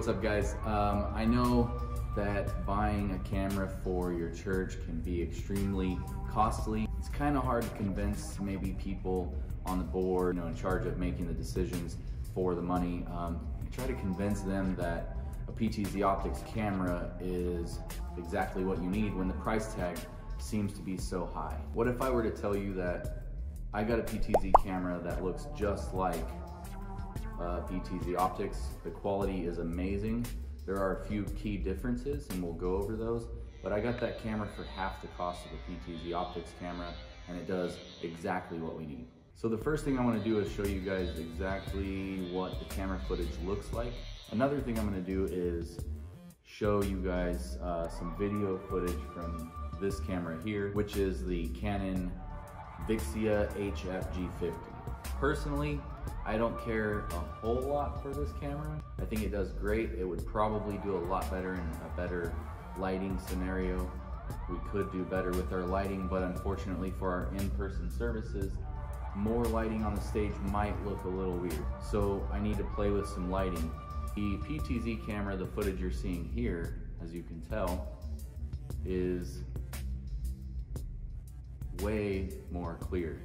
What's up, guys? I know that buying a camera for your church can be extremely costly. It's kind of hard to convince maybe people on the board, in charge of making the decisions for the money. Try to convince them that a PTZ Optics camera is exactly what you need when the price tag seems to be so high. What if I were to tell you that I got a PTZ camera that looks just like PTZ Optics? The quality is amazing. There are a few key differences and we'll go over those, but I got that camera for half the cost of a PTZ Optics camera and it does exactly what we need. So the first thing I want to do is show you guys exactly what the camera footage looks like. Another thing I'm going to do is show you guys some video footage from this camera here, which is the Canon HF G50. Personally, I don't care a whole lot for this camera. I think it does great. It would probably do a lot better in a better lighting scenario. We could do better with our lighting, but unfortunately for our in-person services, more lighting on the stage might look a little weird. So I need to play with some lighting. The PTZ camera, the footage you're seeing here, as you can tell, is way more clear.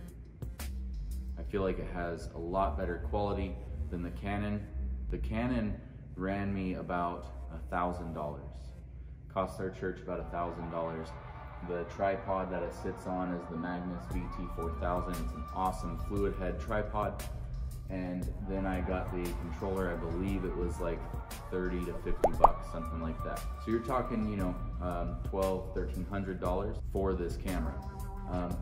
I feel like it has a lot better quality than the Canon. The Canon ran me about $1,000. Cost our church about $1,000. The tripod that it sits on is the Magnus VT4000. It's an awesome fluid head tripod. And then I got the controller, I believe it was like 30 to 50 bucks, something like that. So you're talking, $1,200, $1,300 for this camera.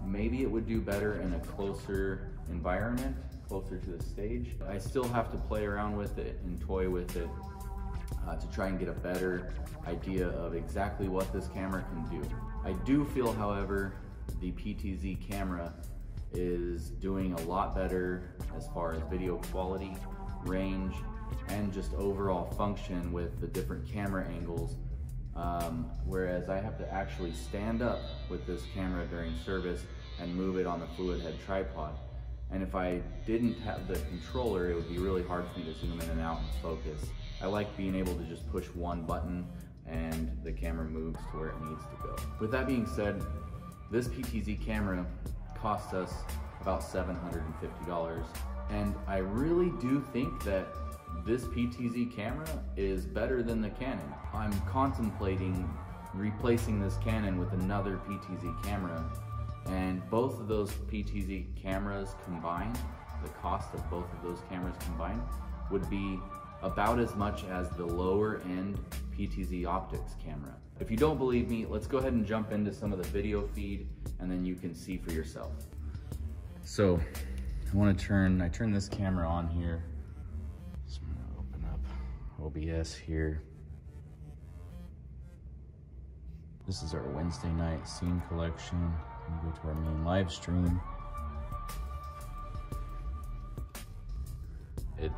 Maybe it would do better in a closer environment, closer to the stage. I still have to play around with it and toy with it to try and get a better idea of exactly what this camera can do. I do feel, however, the PTZ camera is doing a lot better as far as video quality, range, and just overall function with the different camera angles. Whereas I have to actually stand up with this camera during service and move it on the fluid head tripod. And if I didn't have the controller, it would be really hard for me to zoom in and out and focus. I like being able to just push one button and the camera moves to where it needs to go. With that being said, this PTZ camera cost us about $750. And I really do think that this PTZ camera is better than the Canon. I'm contemplating replacing this Canon with another PTZ camera, and both of those PTZ cameras combined, the cost of both of those cameras combined, would be about as much as the lower end PTZ Optics camera. If you don't believe me, let's go ahead and jump into some of the video feed and then you can see for yourself. So I turn this camera on here. So I'm gonna open up OBS here. This is our Wednesday night scene collection. We go to our main live stream.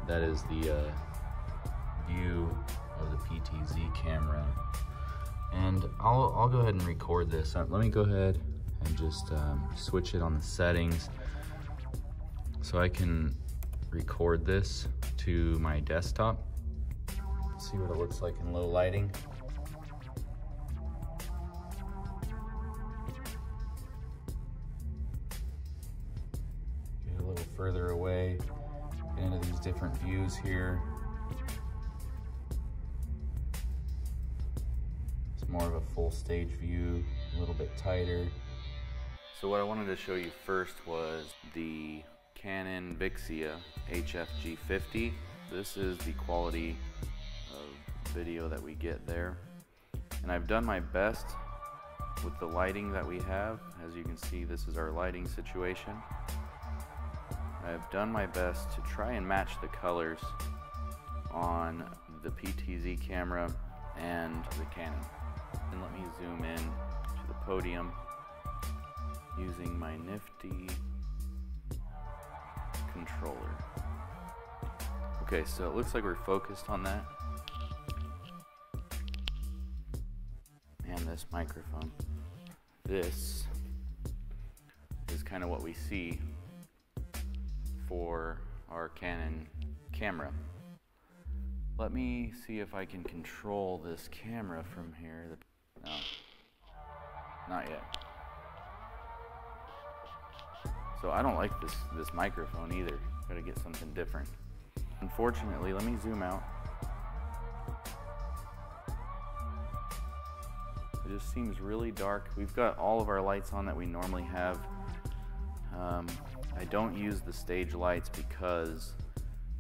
That is the view of the PTZ camera. And I'll go ahead and record this. Let me go ahead and just switch it on the settings so I can record this to my desktop. See what it looks like in low lighting. Get a little further away, get into these different views here. It's more of a full stage view, a little bit tighter. So what I wanted to show you first was the Canon HF G50. This is the quality of video that we get there. And I've done my best with the lighting that we have. As you can see, this is our lighting situation. I've done my best to try and match the colors on the PTZ camera and the Canon. And let me zoom in to the podium using my nifty controller. Okay, so it looks like we're focused on that. And this microphone. This is kind of what we see for our Canon camera. Let me see if I can control this camera from here. No, not yet. So I don't like this microphone either. Gotta get something different. Unfortunately, let me zoom out. It just seems really dark. We've got all of our lights on that we normally have. I don't use the stage lights because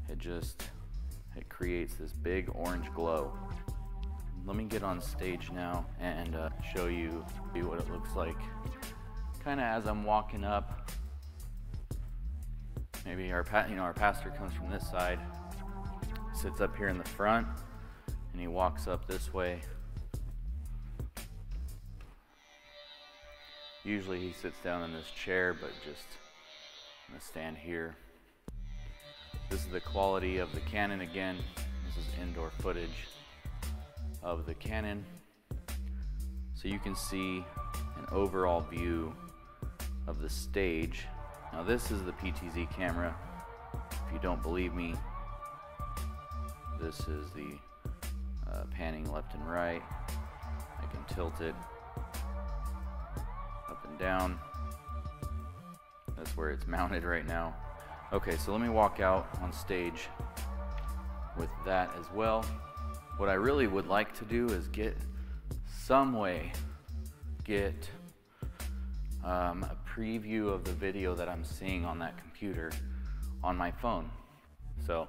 it creates this big orange glow. Let me get on stage now and show you what it looks like. Kind of as I'm walking up. Maybe our pastor comes from this side, sits up here in the front, and he walks up this way. Usually he sits down in this chair, but I'm gonna stand here. This is the quality of the Canon again. This is indoor footage of the Canon. So you can see an overall view of the stage. Now this is the PTZ camera. If you don't believe me, this is the panning left and right. I can tilt it up and down. That's where it's mounted right now. Okay, so let me walk out on stage with that as well. What I really would like to do is get a preview of the video that I'm seeing on that computer on my phone. So,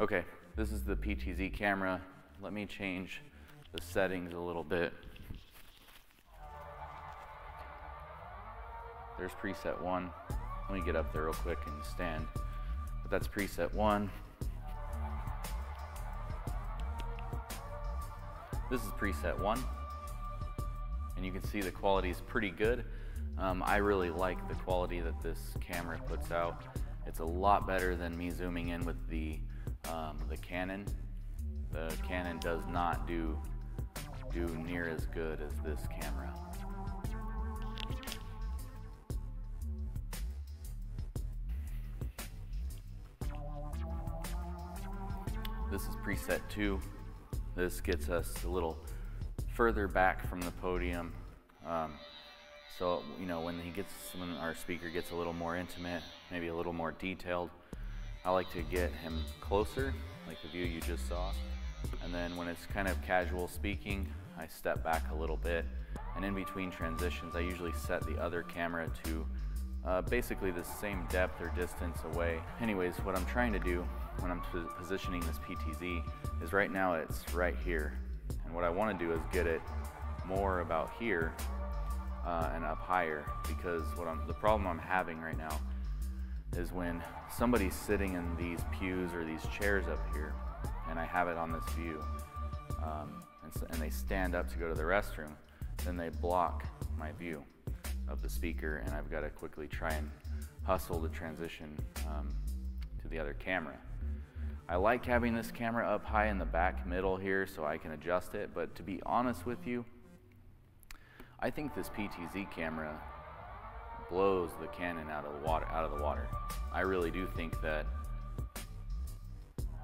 okay, this is the PTZ camera. Let me change the settings a little bit. There's preset 1. Let me get up there real quick and stand. But that's preset 1. This is preset 1. And you can see the quality is pretty good. I really like the quality that this camera puts out. It's a lot better than me zooming in with the Canon. The Canon does not do near as good as this camera. This is preset 2. This gets us a little further back from the podium. So, when our speaker gets a little more intimate, maybe a little more detailed, I like to get him closer, like the view you just saw. And then when it's kind of casual speaking, I step back a little bit. And in between transitions, I usually set the other camera to basically the same depth or distance away. Anyways, what I'm trying to do when I'm positioning this PTZ is right now it's right here. And what I want to do is get it more about here and up higher, because the problem I'm having right now is when somebody's sitting in these pews or these chairs up here and I have it on this view and they stand up to go to the restroom, then they block my view of the speaker, and I've got to quickly try and hustle to transition to the other camera. I like having this camera up high in the back middle here so I can adjust it, but to be honest with you, I think this PTZ camera blows the Canon out of the water. I really do think that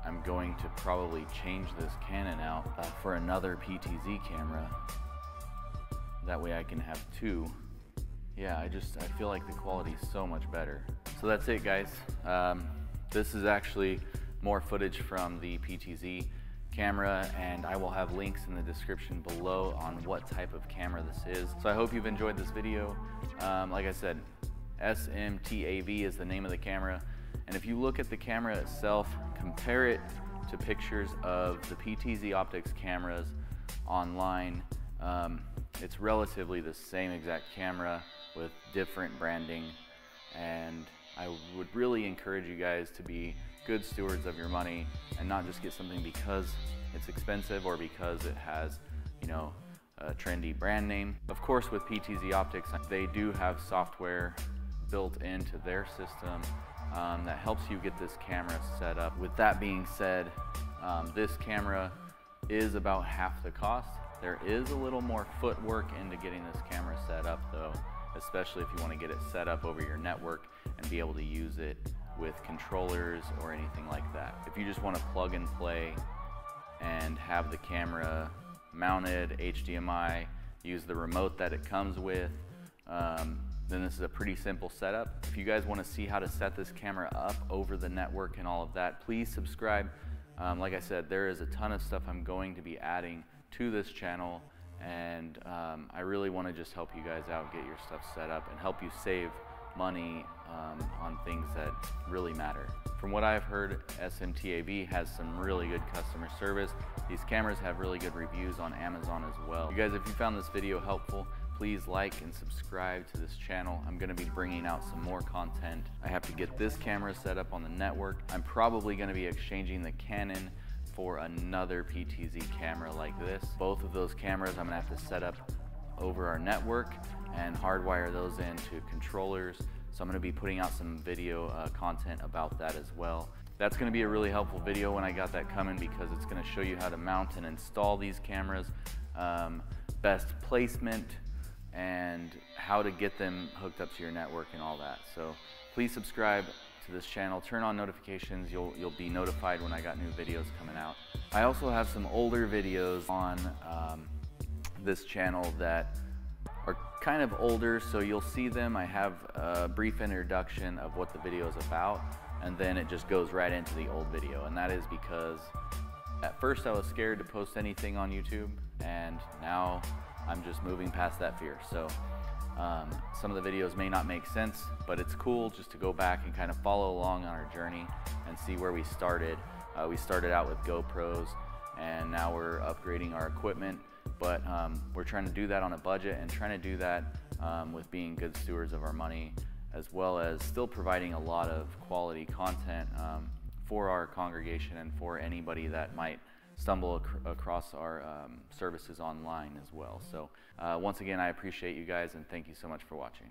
I'm going to probably change this Canon out for another PTZ camera. That way I can have two. Yeah, I feel like the quality is so much better. So that's it, guys. This is actually more footage from the PTZ camera, and I will have links in the description below on what type of camera this is. So I hope you've enjoyed this video. Like I said, SMTAV is the name of the camera, and if you look at the camera itself, compare it to pictures of the PTZ Optics cameras online, it's relatively the same exact camera with different branding, and I would really encourage you guys to be good stewards of your money and not just get something because it's expensive or because it has, a trendy brand name. Of course, with PTZ Optics, they do have software built into their system that helps you get this camera set up. With that being said, this camera is about half the cost. There is a little more footwork into getting this camera set up though, especially if you want to get it set up over your network and be able to use it with controllers or anything like that. If you just want to plug and play and have the camera mounted, HDMI, use the remote that it comes with, then this is a pretty simple setup. If you guys want to see how to set this camera up over the network and all of that, please subscribe. Like I said, there is a ton of stuff I'm going to be adding to this channel, and I really want to just help you guys out, get your stuff set up, and help you save money on things that really matter. From what I've heard, SMTAV has some really good customer service. These cameras have really good reviews on Amazon as well. You guys, if you found this video helpful, please like and subscribe to this channel. I'm going to be bringing out some more content. I have to get this camera set up on the network. I'm probably going to be exchanging the Canon for another PTZ camera like this. Both of those cameras I'm going to have to set up over our network and hardwire those into controllers. So I'm going to be putting out some video content about that as well. That's going to be a really helpful video when I got that coming, because it's going to show you how to mount and install these cameras, best placement, and how to get them hooked up to your network and all that. So please subscribe to this channel, turn on notifications. You'll be notified when I got new videos coming out. I also have some older videos on this channel that are kind of older, so you'll see them. I have a brief introduction of what the video is about, and then it just goes right into the old video. And that is because at first I was scared to post anything on YouTube, and now I'm just moving past that fear. So some of the videos may not make sense, but it's cool just to go back and kind of follow along on our journey and see where we started. We started out with GoPros, and now we're upgrading our equipment, but we're trying to do that on a budget, and trying to do that with being good stewards of our money, as well as still providing a lot of quality content for our congregation and for anybody that might stumble across our services online as well. So once again, I appreciate you guys, and thank you so much for watching.